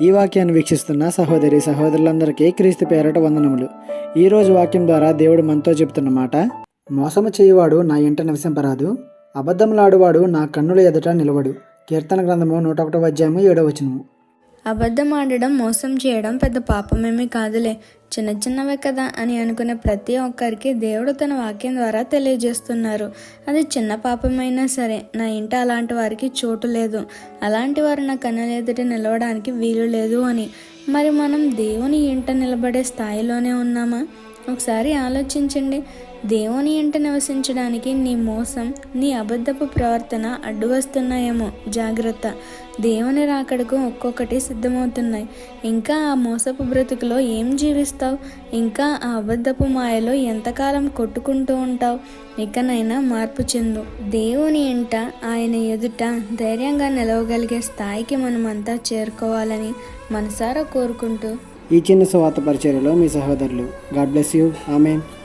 ఈ వాక్యాన్ని వీక్షిస్తున్న సహోదరి సహోదరులందరికీ క్రీస్తు పేరట వందనములు. ఈరోజు వాక్యం ద్వారా దేవుడు మనతో చెబుతున్న మాట: మోసము చేయువాడు నా ఇంట నివసింపరాదు, అబద్ధములాడువాడు నా కన్నుల ఎదుట నిలవడు. కీర్తన గ్రంథము 101:7. అబద్ధం ఆడడం, మోసం చేయడం పెద్ద పాపమేమీ కాదులే, చిన్న చిన్నవే కదా అని అనుకునే ప్రతి ఒక్కరికి దేవుడు తన వాక్యం ద్వారా తెలియజేస్తున్నారు. అది చిన్న పాపమైనా సరే నా ఇంట అలాంటి వారికి చోటు లేదు, అలాంటి వారు నా కన్నుల ఎదుట నిలవడానికి వీలు లేదు అని. మరి మనం దేవుని ఇంట నిలబడే స్థాయిలోనే ఉన్నామా? ఒకసారి ఆలోచించండి. దేవుని ఇంట నివసించడానికి నీ మోసం, నీ అబద్ధపు ప్రవర్తన అడ్డు వస్తున్నాయేమో. జాగ్రత్త. దేవుని రాకడకు ఒక్కొక్కటి సిద్ధమవుతున్నాయి. ఇంకా ఆ మోసపు బ్రతుకులో ఏం జీవిస్తావు? ఇంకా ఆ అబద్ధపు మాయలో ఎంతకాలం కొట్టుకుంటూ ఉంటావు? ఇకనైనా మార్పు చెందు. దేవుని ఇంట, ఆయన ఎదుట ధైర్యంగా నిలవగలిగే స్థాయికి మనమంతా చేరుకోవాలని మనసారా కోరుకుంటూ ఈ చిన్న సువార్త పరిచర్యలో మీ సహోదరులు. God bless you. ఆమేన్.